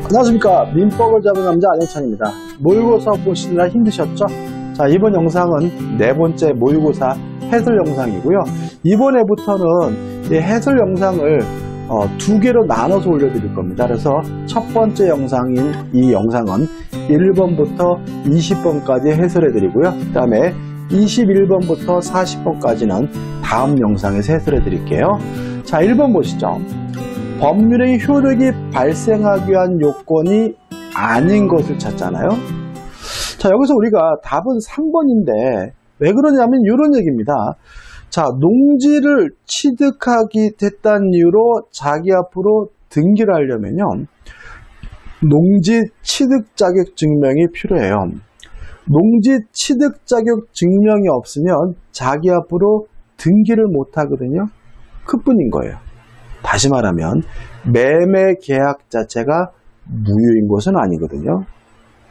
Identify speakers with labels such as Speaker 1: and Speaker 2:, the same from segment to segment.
Speaker 1: 안녕하십니까. 민법을 잡은 남자 안영찬입니다. 모의고사 보시느라 힘드셨죠? 자, 이번 영상은 네 번째 모의고사 해설 영상이고요. 이번에부터는 이 해설 영상을 두 개로 나눠서 올려드릴 겁니다. 그래서 첫 번째 영상인 이 영상은 1번부터 20번까지 해설해드리고요. 그 다음에 21번부터 40번까지는 다음 영상에서 해설해드릴게요. 자, 1번 보시죠. 법률의 효력이 발생하기 위한 요건이 아닌 것을 찾잖아요. 자, 여기서 우리가 답은 3번인데 왜 그러냐면 이런 얘기입니다. 자, 농지를 취득하기 됐다는 이유로 자기 앞으로 등기를 하려면요, 농지 취득 자격 증명이 필요해요. 농지 취득 자격 증명이 없으면 자기 앞으로 등기를 못 하거든요. 그뿐인 거예요. 다시 말하면 매매 계약 자체가 무효인 것은 아니거든요.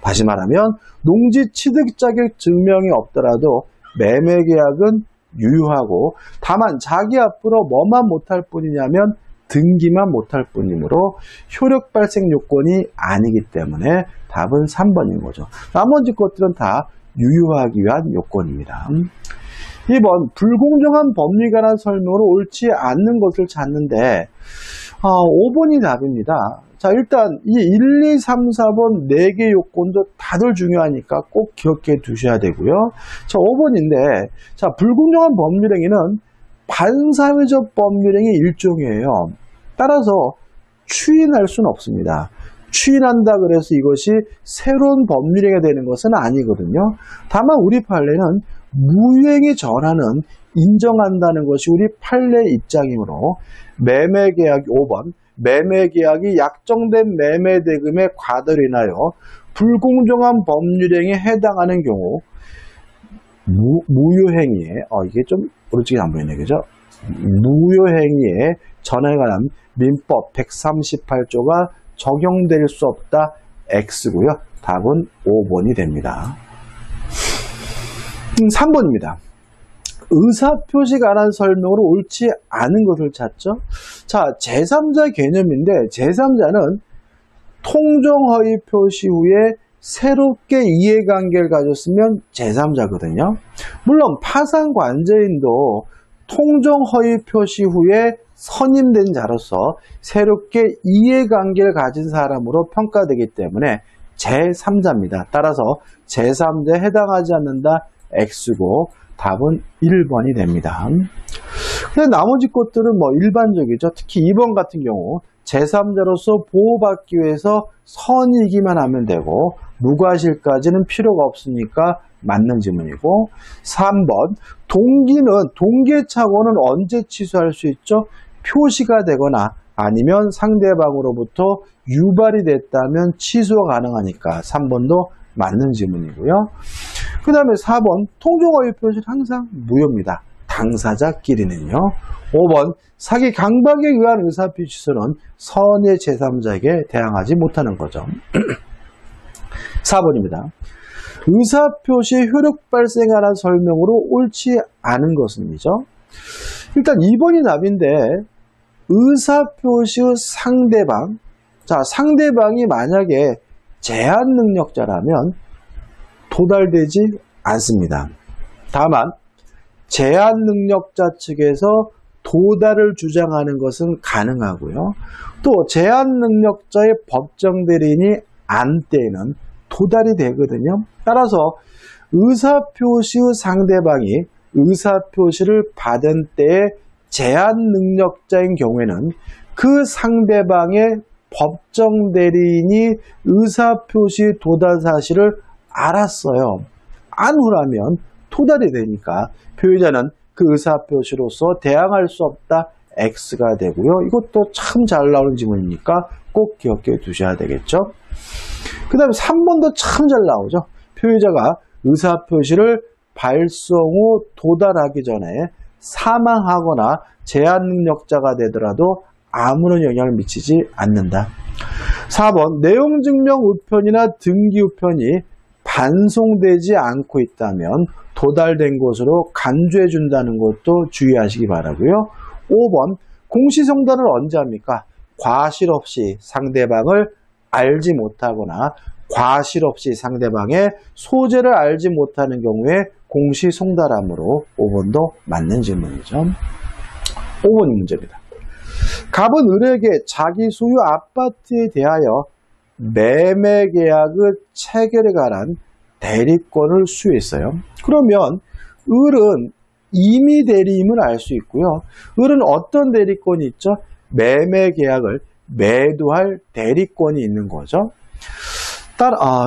Speaker 1: 다시 말하면 농지 취득 자격 증명이 없더라도 매매 계약은 유효하고, 다만 자기 앞으로 뭐만 못할 뿐이냐면 등기만 못할 뿐이므로 효력 발생 요건이 아니기 때문에 답은 3번인 거죠. 나머지 것들은 다 유효하기 위한 요건입니다. 2번, 불공정한 법률에 관한 설명으로 옳지 않는 것을 찾는데 5번이 답입니다. 자, 일단 이 1, 2, 3, 4번 4개 요건도 다들 중요하니까 꼭 기억해 두셔야 되고요. 자, 5번인데, 자, 불공정한 법률행위는 반사회적 법률행위 일종이에요. 따라서 추인할 수는 없습니다. 추인한다 그래서 이것이 새로운 법률행위가 되는 것은 아니거든요. 다만 우리 판례는 무효행위 전환은 인정한다는 것이 우리 판례 입장이므로 매매계약 5번, 매매계약이 약정된 매매대금의 과다로 인하여 불공정한 법률행위에 해당하는 경우 무효행위에 이게 좀 오른쪽이 안 보이네, 그죠? 무효행위에 전환에 관한 민법 138조가 적용될 수 없다, X고요. 답은 5번이 됩니다. 3번입니다. 의사표시에 관한 설명으로 옳지 않은 것을 찾죠. 자, 제3자 개념인데 제3자는 통정허위 표시 후에 새롭게 이해관계를 가졌으면 제3자거든요. 물론 파산관제인도 통정허위 표시 후에 선임된 자로서 새롭게 이해관계를 가진 사람으로 평가되기 때문에 제3자입니다. 따라서 제3자에 해당하지 않는다, X고 답은 1번이 됩니다. 근데 나머지 것들은 뭐 일반적이죠. 특히 2번 같은 경우 제3자로서 보호받기 위해서 선이기만 하면 되고 무과실까지는 필요가 없으니까 맞는 지문이고, 3번 동기의 착오는 언제 취소할 수 있죠? 표시가 되거나 아니면 상대방으로부터 유발이 됐다면 취소가 가능하니까 3번도 맞는 지문이고요. 그 다음에 4번 통정허위 표시는 항상 무효입니다. 당사자끼리는요. 5번 사기 강박에 의한 의사표시 취소는 선의 제3자에게 대항하지 못하는 거죠. 4번입니다. 의사표시의 효력 발생에 관한 설명으로 옳지 않은 것은이죠. 일단 2번이 답인데 의사표시의 상대방, 자, 상대방이 만약에 제한 능력자라면 도달되지 않습니다. 다만 제한 능력자 측에서 도달을 주장하는 것은 가능하고요. 또 제한 능력자의 법정 대리인이 안 때에는 도달이 되거든요. 따라서 의사표시의 상대방이 의사표시를 받은 때에 제한 능력자인 경우에는 그 상대방의 법정 대리인이 의사표시 도달 사실을 알았어요. 안 후라면 도달이 되니까 표의자는 그 의사표시로서 대항할 수 없다, X가 되고요. 이것도 참 잘 나오는 지문이니까 꼭 기억해 두셔야 되겠죠. 그 다음에 3번도 참 잘 나오죠. 표의자가 의사표시를 발송 후 도달하기 전에 사망하거나 제한 능력자가 되더라도 아무런 영향을 미치지 않는다. 4번 내용 증명 우편이나 등기 우편이 반송되지 않고 있다면 도달된 것으로 간주해 준다는 것도 주의하시기 바라고요. 5번 공시성단을 언제 합니까? 과실 없이 상대방을 알지 못하거나 과실 없이 상대방의 소재를 알지 못하는 경우에 공시송달함으로 5번도 맞는 질문이죠. 5번이 문제입니다. 갑은 을에게 자기 소유 아파트에 대하여 매매 계약을 체결에 관한 대리권을 수여했어요. 그러면 을은 임의 대리임을 알 수 있고요. 을은 어떤 대리권이 있죠? 매매 계약을 매도할 대리권이 있는 거죠.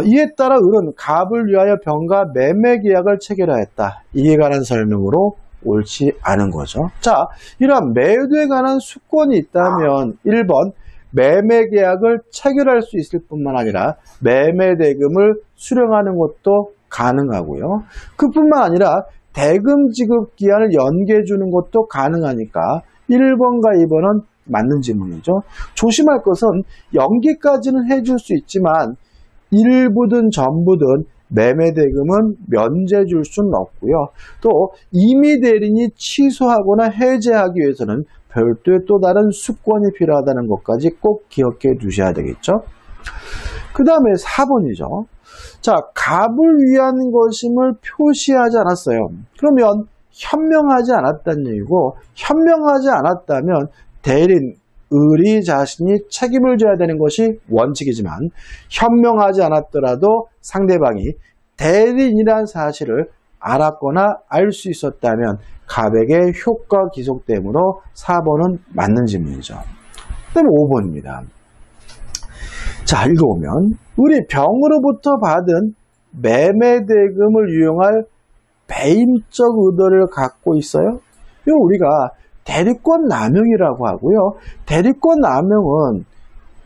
Speaker 1: 이에 따라 을은 갑을 위하여 병과 매매 계약을 체결하였다. 이에 관한 설명으로 옳지 않은 거죠. 자, 이러한 매도에 관한 수권이 있다면 1번 매매 계약을 체결할 수 있을 뿐만 아니라 매매 대금을 수령하는 것도 가능하고요. 그뿐만 아니라 대금 지급 기한을 연기해 주는 것도 가능하니까 1번과 2번은 맞는 질문이죠. 조심할 것은 연기까지는 해줄 수 있지만 일부든 전부든 매매 대금은 면제 줄 수는 없고요. 또 임의 대리인이 취소하거나 해제하기 위해서는 별도의 또 다른 수권이 필요하다는 것까지 꼭 기억해 두셔야 되겠죠. 그 다음에 4번이죠. 자, 갑을 위한 것임을 표시하지 않았어요. 그러면 현명하지 않았다는 얘기고, 현명하지 않았다면 대리인 을이 자신이 책임을 져야 되는 것이 원칙이지만 현명하지 않았더라도 상대방이 대리인이라는 사실을 알았거나 알 수 있었다면 갑에게 효과 기속되므로 4번은 맞는 질문이죠. 그 다음에 5번입니다. 자, 읽어보면 을이 병으로부터 받은 매매 대금을 유용할 배임적 의도를 갖고 있어요. 이거 우리가 대리권 남용이라고 하고요. 대리권 남용은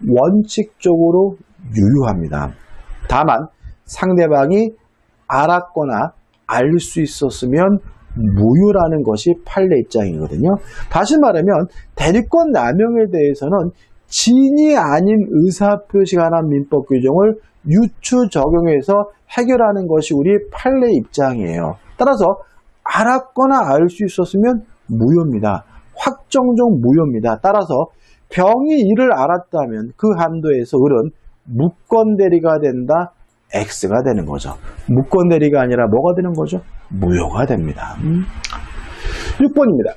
Speaker 1: 원칙적으로 유효합니다. 다만 상대방이 알았거나 알 수 있었으면 무효라는 것이 판례 입장이거든요. 다시 말하면 대리권 남용에 대해서는 진이 아닌 의사표시가 관한 민법 규정을 유추 적용해서 해결하는 것이 우리 판례 입장이에요. 따라서 알았거나 알 수 있었으면 무효입니다. 확정적 무효입니다. 따라서 병이 이를 알았다면 그 한도에서 을은 무권대리가 된다. X가 되는 거죠. 무권대리가 아니라 뭐가 되는 거죠? 무효가 됩니다. 6번입니다.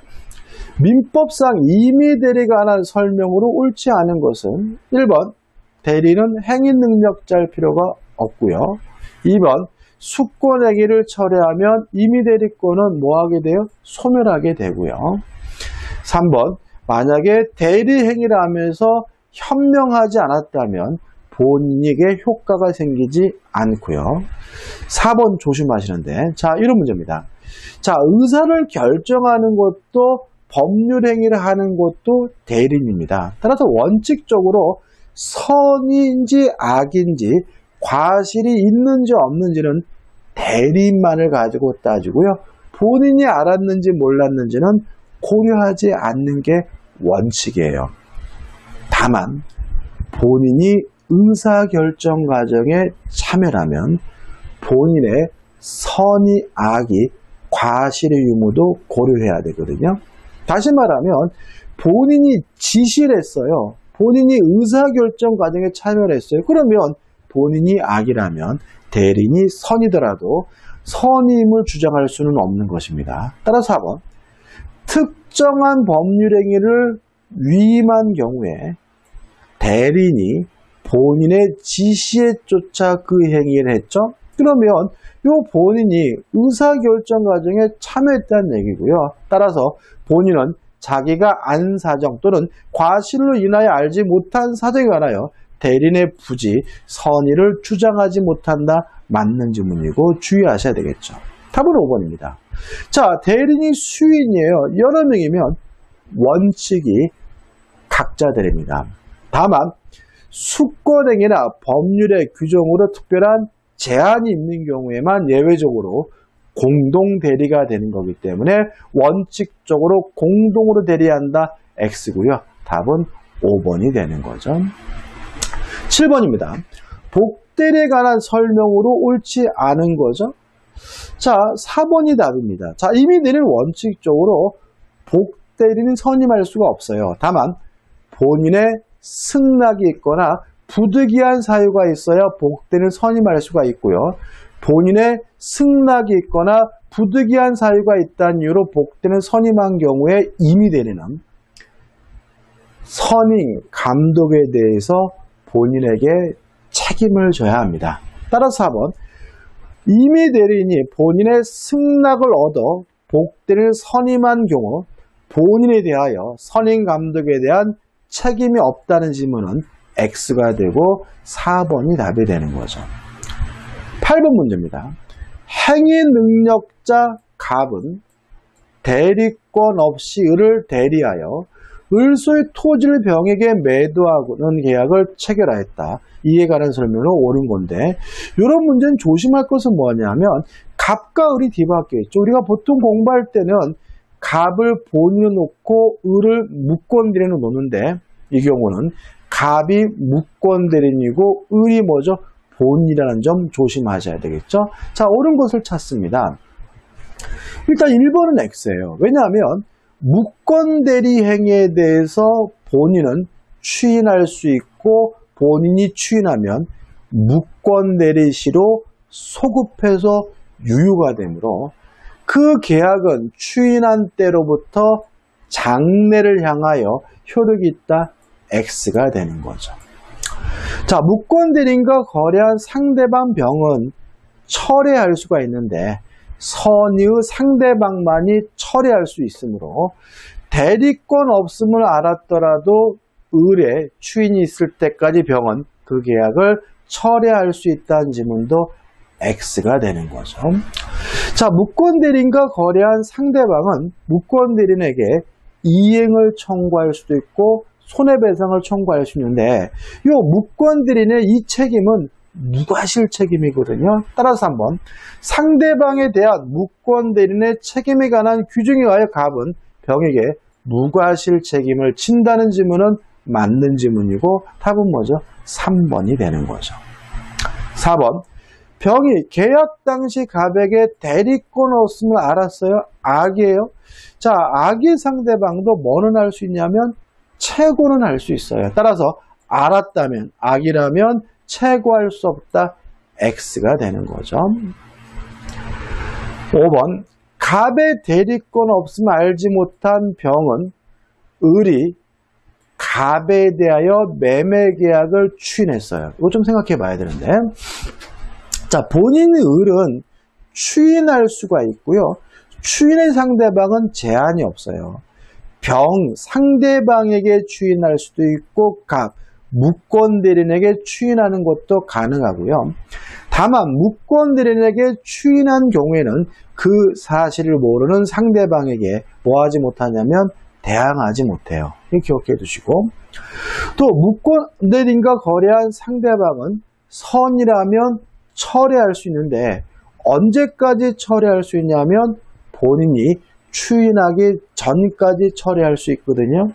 Speaker 1: 민법상 임의대리가 관한 설명으로 옳지 않은 것은 1번 대리는 행위능력자일 필요가 없고요. 2번 수권행위를 철회하면 임의대리권은 뭐하게 돼요? 소멸하게 되고요. 3번 만약에 대리행위를 하면서 현명하지 않았다면 본인에게 효과가 생기지 않고요. 4번 조심하시는데, 자, 이런 문제입니다. 자, 의사를 결정하는 것도 법률 행위를 하는 것도 대리인입니다. 따라서 원칙적으로 선인지 악인지 과실이 있는지 없는지는 대리인만을 가지고 따지고요. 본인이 알았는지 몰랐는지는 고려하지 않는 게 원칙이에요. 다만 본인이 의사결정 과정에 참여하면 본인의 선의 악이 과실의 유무도 고려해야 되거든요. 다시 말하면 본인이 지시를 했어요. 본인이 의사결정 과정에 참여를 했어요. 그러면 본인이 악이라면 대리인이 선이더라도 선임을 주장할 수는 없는 것입니다. 따라서 4번 특정한 법률행위를 위임한 경우에 대리인이 본인의 지시에 쫓아 그 행위를 했죠. 그러면 이 본인이 의사결정 과정에 참여했다는 얘기고요. 따라서 본인은 자기가 안 사정 또는 과실로 인하여 알지 못한 사정에 관하여 대리인의 부지, 선의를 주장하지 못한다. 맞는 질문이고 주의하셔야 되겠죠. 답은 5번입니다. 자, 대리인이 수인이에요. 여러 명이면 원칙이 각자 대리입니다. 다만 수권행위나 법률의 규정으로 특별한 제한이 있는 경우에만 예외적으로 공동 대리가 되는 거기 때문에 원칙적으로 공동으로 대리한다. X고요. 답은 5번이 되는 거죠. 7번입니다. 복대리에 관한 설명으로 옳지 않은 거죠. 자, 4번이 답입니다. 자, 임의대리는 원칙적으로 복대리는 선임할 수가 없어요. 다만 본인의 승낙이 있거나 부득이한 사유가 있어야 복대는 선임할 수가 있고요. 본인의 승낙이 있거나 부득이한 사유가 있다는 이유로 복대는 선임한 경우에 임의대리는 선임, 감독에 대해서 본인에게 책임을 져야 합니다. 따라서 4번, 임의대리인이 본인의 승낙을 얻어 복대를 선임한 경우 본인에 대하여 선임 감독에 대한 책임이 없다는 질문은 X가 되고 4번이 답이 되는 거죠. 8번 문제입니다. 행위 능력자 갑은 대리권 없이 을을 대리하여 을소의 토지를 병에게 매도하고는 계약을 체결하였다. 이에 관한 설명으로 옳은 건데, 이런 문제는 조심할 것은 뭐냐면 갑과 을이 뒤바뀌어 있죠. 우리가 보통 공부할 때는 갑을 본인에 놓고 을을 무권대리인으로 놓는데, 이 경우는 갑이 무권대리인이고 을이 뭐죠? 본인이라는 점 조심하셔야 되겠죠. 자, 옳은 것을 찾습니다. 일단 1번은 X예요. 왜냐하면 무권대리 행위에 대해서 본인은 추인할 수 있고, 본인이 추인하면 무권대리시로 소급해서 유효가 되므로 그 계약은 추인한 때로부터 장래를 향하여 효력이 있다. X가 되는 거죠. 자, 무권대리인과 거래한 상대방 병은 철회할 수가 있는데 선의의 상대방만이 철회할 수 있으므로 대리권 없음을 알았더라도 을의 추인이 있을 때까지 병은 그 계약을 철회할 수 있다는 지문도 X가 되는 거죠. 자, 무권대리인과 거래한 상대방은 무권대리인에게 이행을 청구할 수도 있고 손해배상을 청구할 수 있는데 이 무권대리인의 이 책임은 무과실 책임이거든요. 따라서 한번 상대방에 대한 무권대리인의 책임에 관한 규정에 의하여 갑은 병에게 무과실 책임을 진다는 지문은 맞는 지문이고 답은 뭐죠? 3번이 되는 거죠. 4번, 병이 계약 당시 갑에게 대리권 없음을 알았어요? 악이에요? 자, 악의 상대방도 뭐는 할 수 있냐면 채고는 할 수 있어요. 따라서 알았다면, 악이라면 채고할 수 없다. X가 되는 거죠. 5번, 갑의 대리권 없음을 알지 못한 병은 을이 갑에 대하여 매매 계약을 추인했어요. 이거 좀 생각해 봐야 되는데. 자, 본인의 을은 추인할 수가 있고요. 추인의 상대방은 제한이 없어요. 병, 상대방에게 추인할 수도 있고 갑, 무권대리인에게 추인하는 것도 가능하고요. 다만 무권대리인에게 추인한 경우에는 그 사실을 모르는 상대방에게 뭐하지 못하냐면 대항하지 못해요. 이렇게 기억해 두시고, 또 무권대리인과 거래한 상대방은 선이라면 철회할 수 있는데 언제까지 철회할 수 있냐면 본인이 추인하기 전까지 철회할 수 있거든요.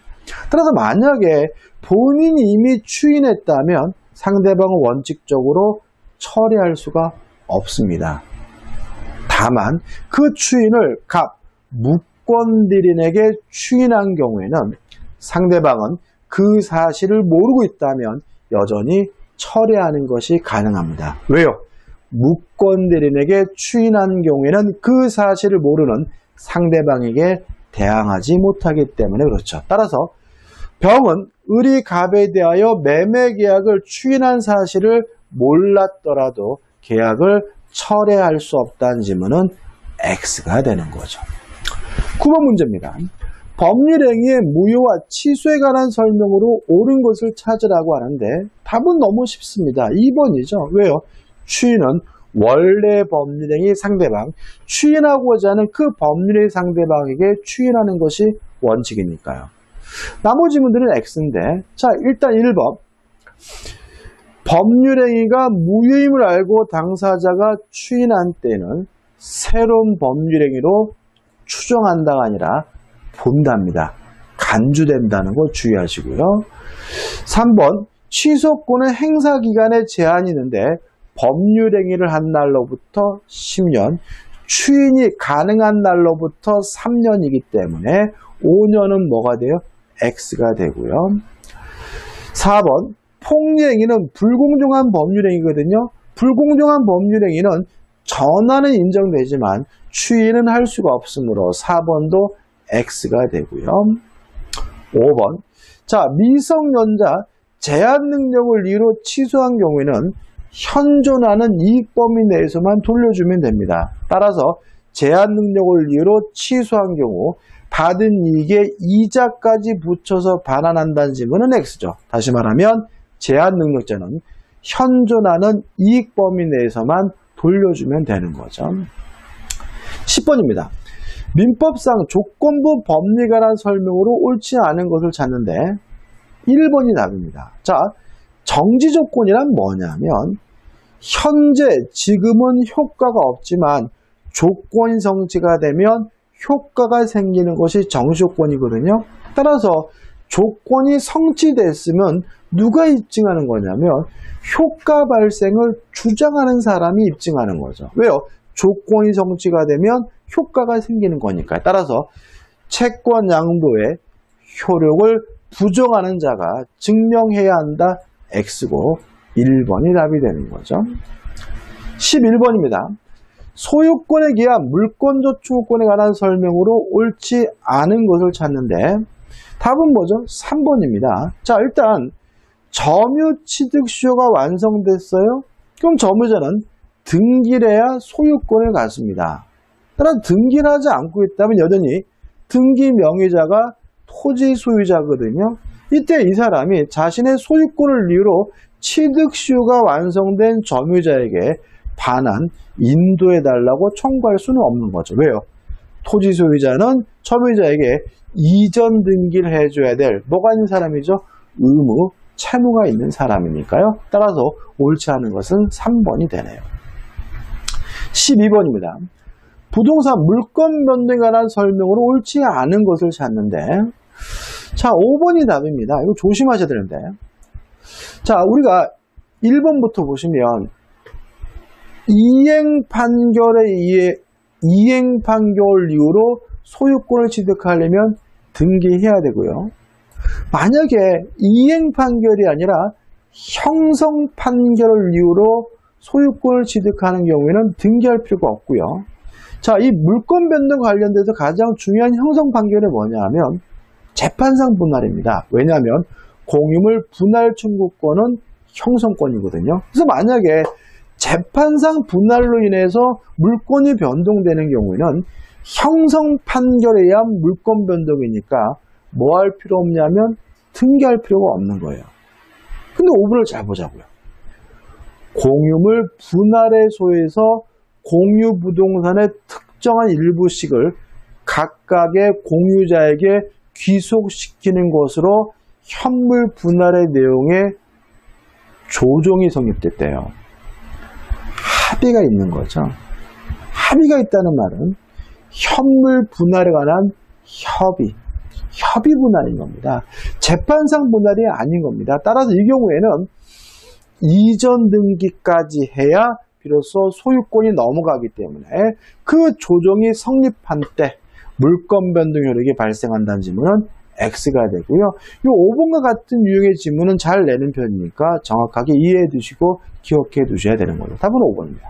Speaker 1: 따라서 만약에 본인이 이미 추인했다면 상대방은 원칙적으로 철회할 수가 없습니다. 다만 그 추인을 갑, 무권대리인에게 추인한 경우에는 상대방은 그 사실을 모르고 있다면 여전히 철회하는 것이 가능합니다. 왜요? 무권대리인에게 추인한 경우에는 그 사실을 모르는 상대방에게 대항하지 못하기 때문에 그렇죠. 따라서 병은 을이 갑에 대하여 매매 계약을 추인한 사실을 몰랐더라도 계약을 철회할 수 없다는 지문은 X가 되는 거죠. 9번 문제입니다. 법률행위의 무효와 취소에 관한 설명으로 옳은 것을 찾으라고 하는데 답은 너무 쉽습니다. 2번이죠. 왜요? 추인은 원래 법률행위 상대방, 추인하고자 하는 그 법률행위 상대방에게 추인하는 것이 원칙이니까요. 나머지 문들은 X인데, 자, 일단 1번. 법률행위가 무효임을 알고 당사자가 추인한 때는 새로운 법률행위로 추정한다가 아니라 본답니다. 간주된다는 거 주의하시고요. 3번, 취소권은 행사기간에 제한이 있는데 법률행위를 한 날로부터 10년, 추인이 가능한 날로부터 3년이기 때문에 5년은 뭐가 돼요? X가 되고요. 4번, 폭리행위는 불공정한 법률행위거든요. 불공정한 법률행위는 전화는 인정되지만 추인은 할 수가 없으므로 4번도 X가 되고요. 5번. 자, 미성년자 제한 능력을 이유로 취소한 경우에는 현존하는 이익 범위 내에서만 돌려주면 됩니다. 따라서 제한 능력을 이유로 취소한 경우 받은 이익에 이자까지 붙여서 반환한다는 질문은 X죠. 다시 말하면 제한 능력자는 현존하는 이익 범위 내에서만 돌려주면 되는 거죠. 10번입니다. 민법상 조건부 법리에 관한 설명으로 옳지 않은 것을 찾는데 1번이 답입니다. 자, 정지 조건이란 뭐냐면 현재 지금은 효과가 없지만 조건이 성취가 되면 효과가 생기는 것이 정지 조건이거든요. 따라서 조건이 성취됐으면 누가 입증하는 거냐면 효과 발생을 주장하는 사람이 입증하는 거죠. 왜요? 조건이 성취가 되면 효과가 생기는 거니까요. 따라서 채권 양도의 효력을 부정하는 자가 증명해야 한다. X고 1번이 답이 되는 거죠. 11번입니다. 소유권에 기한 물권저축권에 관한 설명으로 옳지 않은 것을 찾는데 답은 뭐죠? 3번입니다. 자, 일단 점유취득시효가 완성됐어요. 그럼 점유자는 등기를 해야 소유권을 갖습니다. 따라 등기를 하지 않고 있다면 여전히 등기 명의자가 토지 소유자거든요. 이때 이 사람이 자신의 소유권을 이유로 취득시효가 완성된 점유자에게 반환, 인도해달라고 청구할 수는 없는 거죠. 왜요? 토지 소유자는 점유자에게 이전 등기를 해줘야 될 뭐가 있는 사람이죠? 의무, 채무가 있는 사람이니까요. 따라서 옳지 않은 것은 3번이 되네요. 12번입니다. 부동산 물권 변동에 관한 설명으로 옳지 않은 것을 찾는데 자, 5번이 답입니다. 이거 조심하셔야 되는데 자, 우리가 1번부터 보시면 이행 판결을 이유로 소유권을 취득하려면 등기해야 되고요. 만약에 이행 판결이 아니라 형성 판결을 이유로 소유권을 취득하는 경우에는 등기할 필요가 없고요. 자, 이 물권 변동 관련돼서 가장 중요한 형성 판결이 뭐냐 하면 재판상 분할입니다. 왜냐하면 공유물 분할 청구권은 형성권이거든요. 그래서 만약에 재판상 분할로 인해서 물권이 변동되는 경우에는 형성 판결에 의한 물권 변동이니까 뭐 할 필요 없냐면 등기할 필요가 없는 거예요. 근데 5번을 잘 보자고요. 공유물 분할에 소해서 공유 부동산의 특정한 일부씩을 각각의 공유자에게 귀속시키는 것으로 현물 분할의 내용에 조정이 성립됐대요. 합의가 있는 거죠. 합의가 있다는 말은 현물 분할에 관한 협의 분할인 겁니다. 재판상 분할이 아닌 겁니다. 따라서 이 경우에는 이전 등기까지 해야 비로소 소유권이 넘어가기 때문에 그 조정이 성립한 때 물권 변동 효력이 발생한다는 질문은 X가 되고요. 이 5번과 같은 유형의 질문은 잘 내는 편이니까 정확하게 이해해 두시고 기억해 두셔야 되는 거예요. 답은 5번입니다.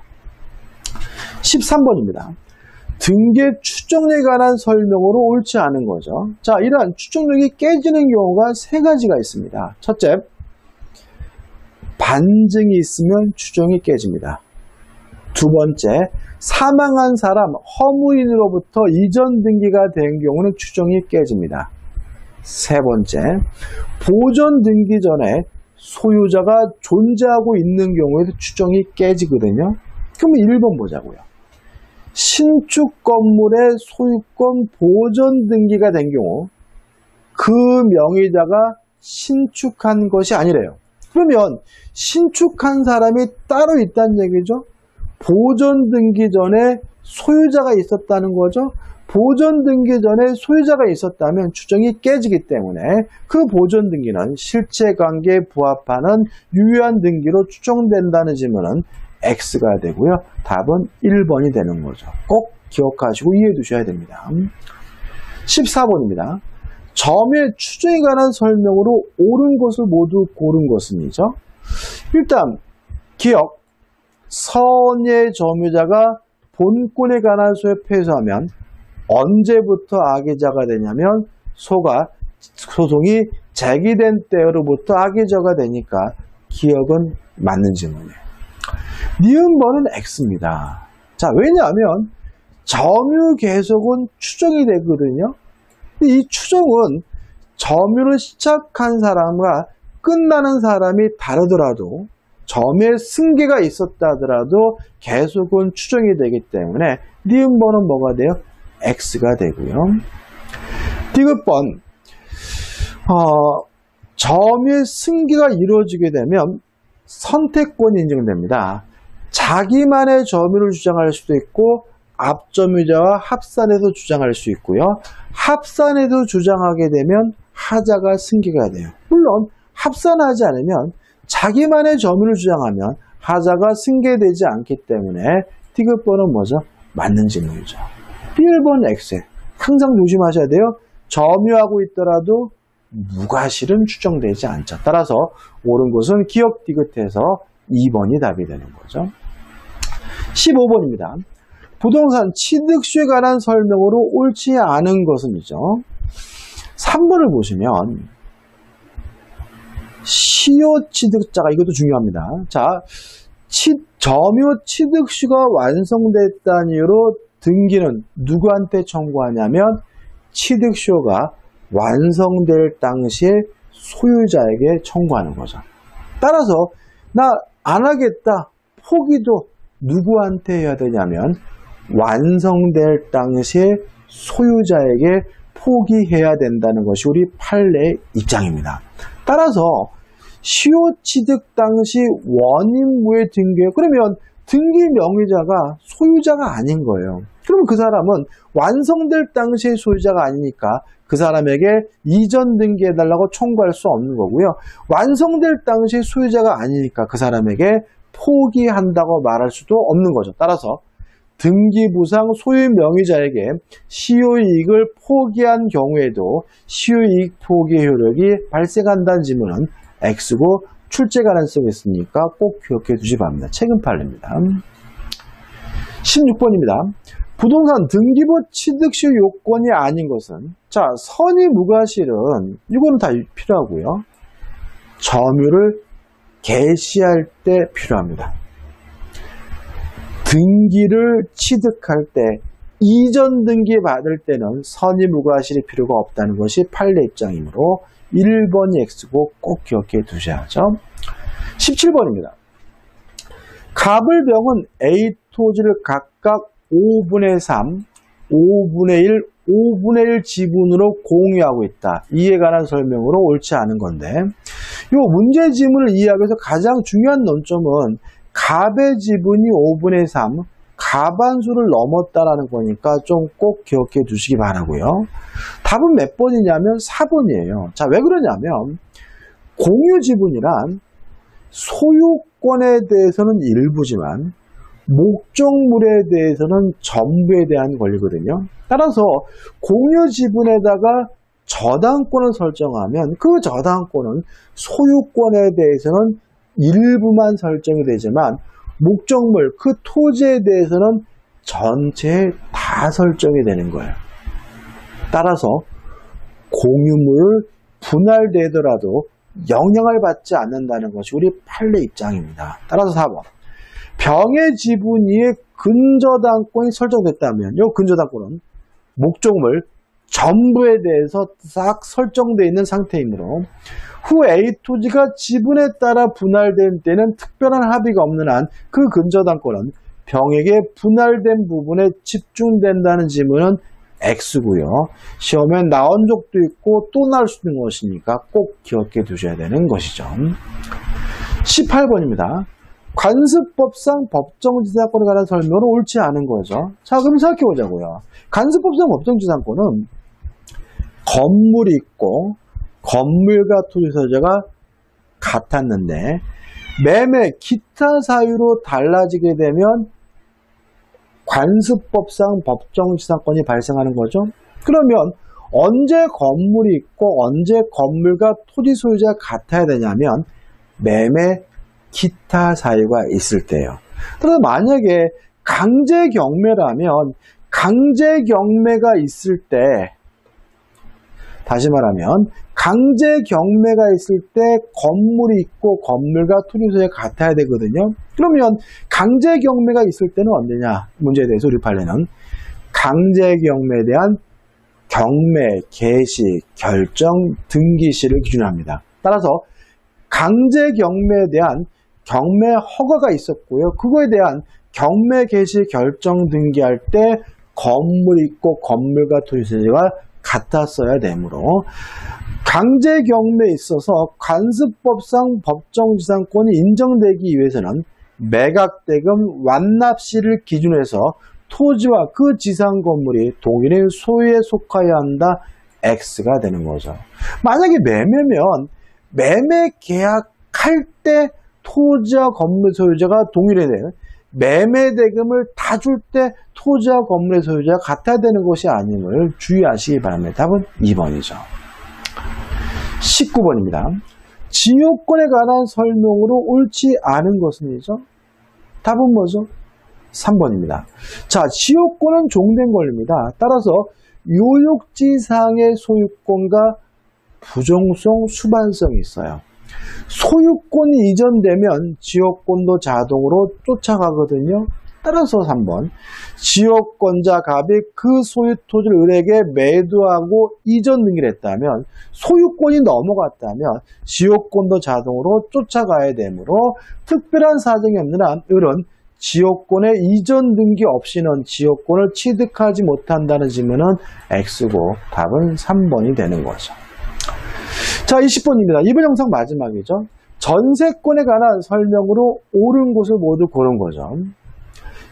Speaker 1: 13번입니다. 등기 추정력에 관한 설명으로 옳지 않은 거죠. 자, 이러한 추정력이 깨지는 경우가 세 가지가 있습니다. 첫째, 반증이 있으면 추정이 깨집니다. 두 번째, 사망한 사람 허무인으로부터 이전 등기가 된 경우는 추정이 깨집니다. 세 번째, 보존 등기 전에 소유자가 존재하고 있는 경우에도 추정이 깨지거든요. 그러면 1번 보자고요. 신축 건물의 소유권 보존 등기가 된 경우 그 명의자가 신축한 것이 아니래요. 그러면 신축한 사람이 따로 있다는 얘기죠. 보존 등기 전에 소유자가 있었다는 거죠. 보존 등기 전에 소유자가 있었다면 추정이 깨지기 때문에 그 보존 등기는 실체관계에 부합하는 유효한 등기로 추정된다는 질문은 X가 되고요. 답은 1번이 되는 거죠. 꼭 기억하시고 이해해 두셔야 됩니다. 14번입니다. 점의 추정에 관한 설명으로 옳은 것을 모두 고른 것은이죠. 일단 기억, 선의 점유자가 본권에 관한 소에 패소하면 언제부터 악의자가 되냐면 소송이 제기된 때로부터 악의자가 되니까 기억은 맞는 질문이에요. 니은번은 X입니다. 자, 왜냐하면 점유 계속은 추정이 되거든요. 근데 이 추정은 점유를 시작한 사람과 끝나는 사람이 다르더라도 점의 승계가 있었다 하더라도 계속은 추정이 되기 때문에 니은번은 뭐가 돼요? X가 되고요. 디귿번, 점의 승계가 이루어지게 되면 선택권이 인정됩니다. 자기만의 점유를 주장할 수도 있고 앞점유자와 합산해서 주장할 수 있고요. 합산해서 주장하게 되면 하자가 승계가 돼요. 물론 합산하지 않으면 자기만의 점유를 주장하면 하자가 승계되지 않기 때문에 디귿번은 뭐죠? 맞는 질문이죠. 1번 X. 항상 조심하셔야 돼요. 점유하고 있더라도 무과실은 추정되지 않죠. 따라서 옳은 것은 기억 디귿해서 2번이 답이 되는 거죠. 15번입니다. 부동산 취득수에 관한 설명으로 옳지 않은 것은이죠. 3번을 보시면 시효 취득자가, 이것도 중요합니다. 자, 점유 취득수가 완성됐다는 이유로 등기는 누구한테 청구하냐면 취득수요가 완성될 당시에 소유자에게 청구하는 거죠. 따라서 나 안 하겠다, 포기도 누구한테 해야 되냐면 완성될 당시에 소유자에게 포기해야 된다는 것이 우리 판례의 입장입니다. 따라서 시효 취득 당시 원인무효 등기예요. 그러면 등기 명의자가 소유자가 아닌 거예요. 그러면 그 사람은 완성될 당시의 소유자가 아니니까 그 사람에게 이전 등기해달라고 청구할 수 없는 거고요. 완성될 당시의 소유자가 아니니까 그 사람에게 포기한다고 말할 수도 없는 거죠. 따라서 등기부상 소유 명의자에게 시효이익을 포기한 경우에도 시효이익 포기 효력이 발생한다는 질문은 X고 출제 가능성이 있으니까 꼭 기억해 주시 바랍니다. 최근 판례입니다. 16번입니다. 부동산 등기부 취득시 요건이 아닌 것은, 자, 선의 무과실은 이거는 다 필요하고요. 점유를 개시할 때 필요합니다. 등기를 취득할 때, 이전 등기 받을 때는 선의 무과실이 필요가 없다는 것이 판례 입장이므로 1번이 X고 꼭 기억해 두셔야죠. 17번입니다. 갑을 병은 A 토지를 각각 5분의 3, 5분의 1, 5분의 1 지분으로 공유하고 있다. 이에 관한 설명으로 옳지 않은 건데, 이 문제 지문을 이해하기 위해서 가장 중요한 논점은 갑의 지분이 5분의 3, 가반수를 넘었다라는 거니까 좀 꼭 기억해 두시기 바라고요. 답은 몇 번이냐면 4번이에요. 자, 왜 그러냐면 공유 지분이란 소유권에 대해서는 일부지만 목적물에 대해서는 전부에 대한 권리거든요. 따라서 공유 지분에다가 저당권을 설정하면 그 저당권은 소유권에 대해서는 일부만 설정이 되지만 목적물, 그 토지에 대해서는 전체에 다 설정이 되는 거예요. 따라서 공유물 분할되더라도 영향을 받지 않는다는 것이 우리 판례 입장입니다. 따라서 4번. 병의 지분 위에 근저당권이 설정됐다면 이 근저당권은 목적물 전부에 대해서 싹 설정되어 있는 상태이므로 후 A 토지가 지분에 따라 분할된 때는 특별한 합의가 없는 한 그 근저당권은 병에게 분할된 부분에 집중된다는 지문은 X고요. 시험에 나온 적도 있고 또 나올 수 있는 것이니까 꼭 기억해 두셔야 되는 것이죠. 18번입니다. 관습법상 법정지상권에 관한 설명은 옳지 않은 거죠. 자, 그럼 생각해 보자고요. 관습법상 법정지상권은 건물이 있고 건물과 토지 소유자가 같았는데 매매 기타 사유로 달라지게 되면 관습법상 법정지상권이 발생하는 거죠. 그러면 언제 건물이 있고 언제 건물과 토지 소유자가 같아야 되냐면 매매 기타 사유가 있을 때예요. 그래서 만약에 강제 경매라면 강제 경매가 있을 때, 다시 말하면 강제 경매가 있을 때 건물이 있고 건물과 토지 소유자가 같아야 되거든요. 그러면 강제 경매가 있을 때는 언제냐? 문제에 대해서 우리 판례는 강제 경매에 대한 경매, 개시, 결정, 등기시를 기준합니다. 따라서 강제 경매에 대한 경매 허가가 있었고요. 그거에 대한 경매, 개시, 결정, 등기할 때 건물이 있고 건물과 토지 소유자가 같았어야 되므로 강제 경매에 있어서 관습법상 법정지상권이 인정되기 위해서는 매각대금 완납시를 기준해서 토지와 그 지상 건물이 동일인 소유에 속하여야 한다. X가 되는 거죠. 만약에 매매면 매매 계약할 때 토지와 건물 소유자가 동일해야 돼요. 매매 대금을 다 줄 때 토지와 건물의 소유자가 같아야 되는 것이 아님을 주의하시기 바랍니다. 답은 2번이죠. 19번입니다. 지요권에 관한 설명으로 옳지 않은 것은이죠. 답은 뭐죠? 3번입니다. 자, 지요권은 종된 권리입니다. 따라서 요역지상의 소유권과 부정성, 수반성이 있어요. 소유권이 이전되면 지역권도 자동으로 쫓아가거든요. 따라서 3번. 지역권자 갑이 그 소유 토지를 을에게 매도하고 이전 등기를 했다면 소유권이 넘어갔다면 지역권도 자동으로 쫓아가야 되므로 특별한 사정이 없는 한 을은 지역권의 이전 등기 없이는 지역권을 취득하지 못한다는 질문은 X고 답은 3번이 되는 거죠. 자, 20번입니다. 이번 영상 마지막이죠. 전세권에 관한 설명으로 옳은 곳을 모두 고른 거죠.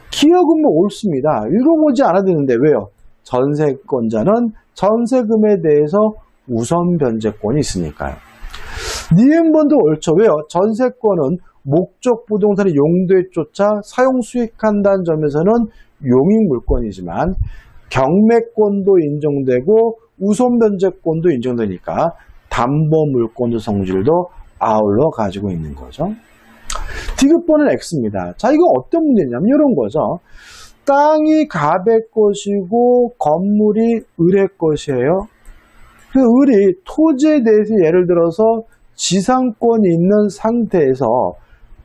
Speaker 1: 기억은 뭐 옳습니다. 읽어보지 않아도 되는데 왜요? 전세권자는 전세금에 대해서 우선 변제권이 있으니까요. 니은번도 옳죠. 왜요? 전세권은 목적 부동산의 용도에 쫓아 사용 수익한다는 점에서는 용익 물권이지만 경매권도 인정되고 우선 변제권도 인정되니까 담보 물권도 성질도 아울러 가지고 있는 거죠. 디귿번은 X입니다. 자, 이거 어떤 문제냐면 이런 거죠. 땅이 갑의 것이고 건물이 을의 것이에요. 그 을이 토지에 대해서 예를 들어서 지상권이 있는 상태에서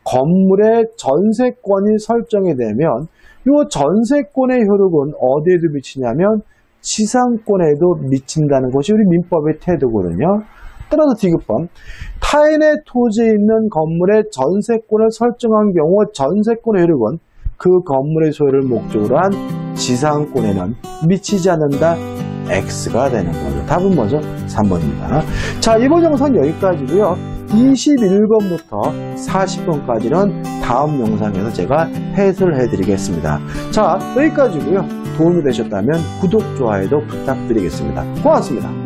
Speaker 1: 건물의 전세권이 설정이 되면 이 전세권의 효력은 어디에도 미치냐면 지상권에도 미친다는 것이 우리 민법의 태도거든요. 따라서 디귿번, 타인의 토지에 있는 건물의 전세권을 설정한 경우 전세권의 효력은 그 건물의 소유를 목적으로 한 지상권에는 미치지 않는다. X가 되는 거죠. 답은 뭐죠? 3번입니다. 자, 이번 영상 여기까지고요. 21번부터 40번까지는 다음 영상에서 제가 해설을 해드리겠습니다. 자, 여기까지고요. 도움이 되셨다면 구독, 좋아요도 부탁드리겠습니다. 고맙습니다.